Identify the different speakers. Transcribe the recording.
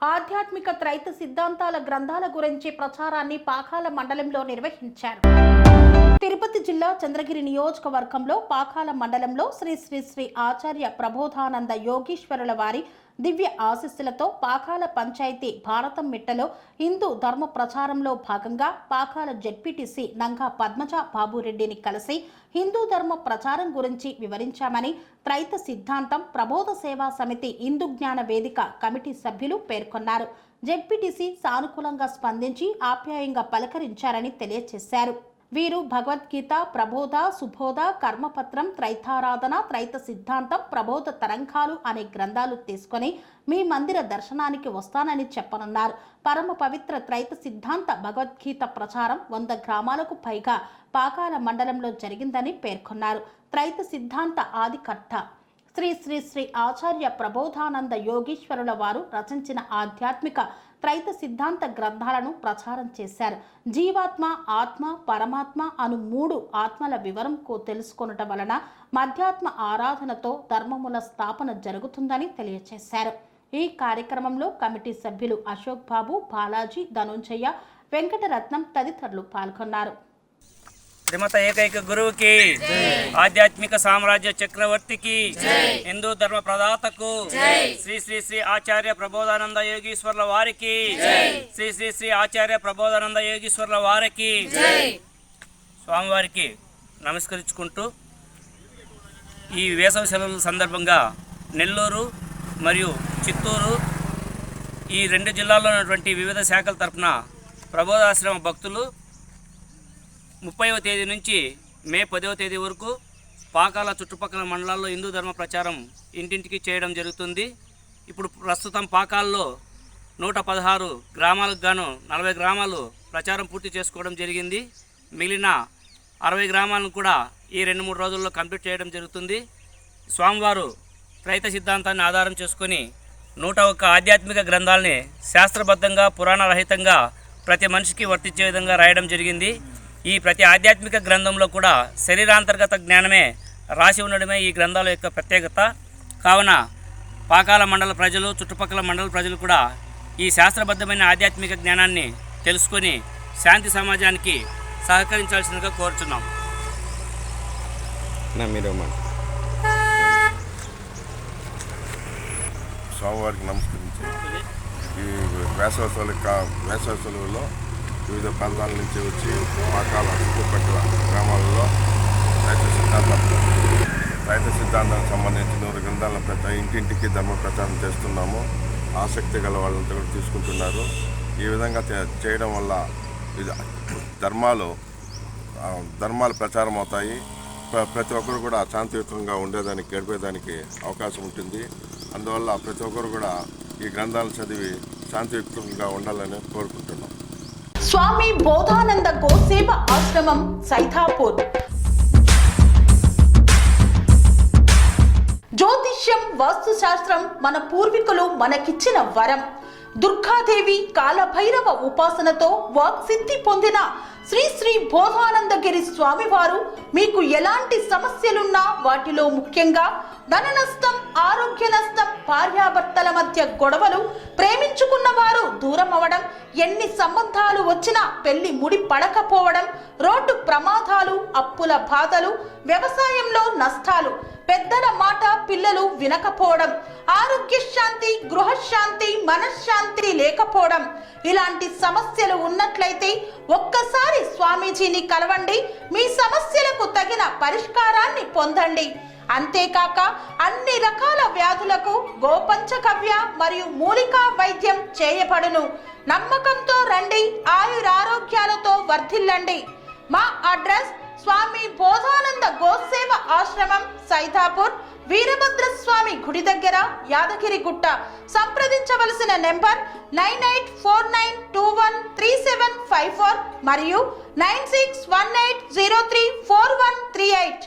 Speaker 1: ఆధ్యాత్మిక త్రైత సిద్ధాంతాల గ్రంథాల గురించి ప్రచారాన్ని పాకాల మండలంలో నిర్వహించారు. తిరుపతి జిల్లా చంద్రగిరి నియోజకవర్గంలో పాకాల మండలంలో శ్రీ శ్రీ శ్రీ ఆచార్య ప్రబోధానంద యోగీశ్వరుల వారి దివ్య ఆశీస్సులతో పాకాల పంచాయతీ భారతం మిట్టలో హిందూ ధర్మ ప్రచారంలో భాగంగా పాకాల జెడ్పీటీసీ నంగా పద్మజ బాబురెడ్డిని కలిసి హిందూ ధర్మ ప్రచారం గురించి వివరించామని త్రైత సిద్ధాంతం ప్రబోధ సేవా సమితి హిందూ జ్ఞాన వేదిక కమిటీ సభ్యులు పేర్కొన్నారు. జెడ్పీటీసీ సానుకూలంగా స్పందించి ఆప్యాయంగా పలకరించారని తెలియజేశారు. వీరు భగవద్గీత, ప్రబోధ, సుబోధ, కర్మపత్రం, త్రైతారాధన, త్రైత సిద్ధాంతం, ప్రబోధ తరంగాలు అనే గ్రంథాలు తీసుకొని మీ మందిర దర్శనానికి వస్తానని చెప్పనున్నారు. పరమ పవిత్ర త్రైత సిద్ధాంత భగవద్గీత ప్రచారం 100 గ్రామాలకు పైగా పాకాల మండలంలో జరిగిందని పేర్కొన్నారు. త్రైత సిద్ధాంత ఆదికర్త శ్రీ శ్రీ శ్రీ ఆచార్య ప్రబోధానంద యోగీశ్వరుల వారు రచించిన ఆధ్యాత్మిక త్రైత సిద్ధాంత గ్రంథాలను ప్రచారం చేశారు. జీవాత్మ, ఆత్మ, పరమాత్మ అను 3 ఆత్మల వివరం తెలుసుకొనటం వలన మధ్యాత్మ ఆరాధనతో ధర్మముల స్థాపన జరుగుతుందని తెలియజేశారు. ఈ కార్యక్రమంలో కమిటీ సభ్యులు అశోక్ బాబు, బాలాజీ, ధనుంజయ, వెంకటరత్నం తదితరులు పాల్గొన్నారు.
Speaker 2: శ్రీమత ఏకైక గురువుకి, ఆధ్యాత్మిక సామ్రాజ్య చక్రవర్తికి, హిందూ ధర్మ ప్రదాతకు, శ్రీ శ్రీ శ్రీ ఆచార్య ప్రబోధానంద యోగీశ్వర్ల వారికి, శ్రీ శ్రీ శ్రీ ఆచార్య ప్రబోధానంద యోగీశ్వర్ల వారికి, స్వామివారికి నమస్కరించుకుంటూ ఈ వేసవి సెలవుల సందర్భంగా నెల్లూరు మరియు చిత్తూరు ఈ 2 జిల్లాల్లో ఉన్నటువంటి వివిధ శాఖల తరఫున ప్రబోధాశ్రమ భక్తులు 30వ తేదీ నుంచి మే 10వ తేదీ వరకు పాకాల చుట్టుపక్కల మండలాల్లో హిందూ ధర్మ ప్రచారం ఇంటింటికి చేయడం జరుగుతుంది. ఇప్పుడు ప్రస్తుతం పాకాల్లో 116 గ్రామాలకు గాను 40 గ్రామాలు ప్రచారం పూర్తి చేసుకోవడం జరిగింది. మిగిలిన 60 గ్రామాలను కూడా ఈ 2-3 రోజుల్లో కంప్లీట్ చేయడం జరుగుతుంది. స్వామివారు త్రైత సిద్ధాంతాన్ని ఆధారం చేసుకొని 101 ఆధ్యాత్మిక గ్రంథాలని శాస్త్రబద్ధంగా పురాణరహితంగా ప్రతి మనిషికి వర్తించే విధంగా రాయడం జరిగింది. ఈ ప్రతి ఆధ్యాత్మిక గ్రంథంలో కూడా శరీరాంతర్గత జ్ఞానమే రాసి ఉండడమే ఈ గ్రంథాల యొక్క ప్రత్యేకత. కావున పాకాల మండల ప్రజలు, చుట్టుపక్కల మండల ప్రజలు కూడా ఈ శాస్త్రబద్ధమైన ఆధ్యాత్మిక జ్ఞానాన్ని తెలుసుకొని శాంతి సమాజానికి సహకరించాల్సిందిగా కోరుచున్నాం.
Speaker 3: స్వామివారికి నమస్కరించి ఈ వేసవి సెలవుల్లో వివిధ ప్రాంతాల నుంచి వచ్చి పాకాల చుట్టుపక్కల గ్రామాలలో త్రైత సిద్ధాంతానికి సంబంధించిన 100 గ్రంథాలను ఇంటింటికి ధర్మ ప్రచారం చేస్తున్నాము. ఆసక్తి గల వాళ్ళంతా కూడా తీసుకుంటున్నారు. ఈ విధంగా చేయడం వల్ల ధర్మాలు ప్రచారం అవుతాయి. ప్రతి ఒక్కరు కూడా శాంతియుతంగా ఉండేదానికి, గడిపేదానికి అవకాశం ఉంటుంది. అందువల్ల ప్రతి ఒక్కరు కూడా ఈ గ్రంథాలను చదివి శాంతియుతంగా ఉండాలని కోరుకుంటున్నాం.
Speaker 1: స్వామి బోధానంద గోసేవ ఆశ్రమం, సైథాపూర్. జ్యోతిష్యం, వాస్తుశాస్త్రం మన పూర్వీకులు మనకిచ్చిన వరం. దుర్గాదేవి, కాలభైరవ ఉపాసనతో వాక్సిద్ధి పొందిన శ్రీ శ్రీ బోధానందగిరి స్వామివారు మీకు ఎలాంటి సమస్యలున్నా, వాటిలో ముఖ్యంగా ధన నష్టం, ఆరోగ్య నష్టం, భార్యాభర్తల మధ్య గొడవలు, ప్రేమించుకున్న వారు దూరం అవడం, ఎన్ని సంబంధాలు వచ్చినా పెళ్లి ముడి పడకపోవడం, రోడ్డు ప్రమాదాలు, అప్పుల బాధలు, వ్యవసాయంలో నష్టాలు, పెద్దల మాట పిల్లలు వినకపోవడం, ఆరోగ్య శాంతి, గృహశాంతి, మనశ్శాంతి లేకపోవడం, ఇలాంటి సమస్యలు ఉన్నట్లయితే ఒక్కసారి స్వామీజీని కలవండి. మీ సమస్యలకు తగిన పరిష్కారాన్ని పొందండి. అంతేకాక అన్ని రకాల వ్యాధులకు గోపంచకవ్య మరియు మూలికా వైద్యం చేయబడును. నమ్మకంతో రండి, ఆయురారోగ్యాలతో వర్ధిల్లండి. మా అడ్రస్ స్వామి బోధానంద గోసేవ ఆశ్రమం, సైథాపూర్, వీరభద్రస్వామి గుడి దగ్గర, యాదగిరిగుట్ట. సంప్రదించవలసిన నెంబర్ 9849213754 మరియు 9618034138.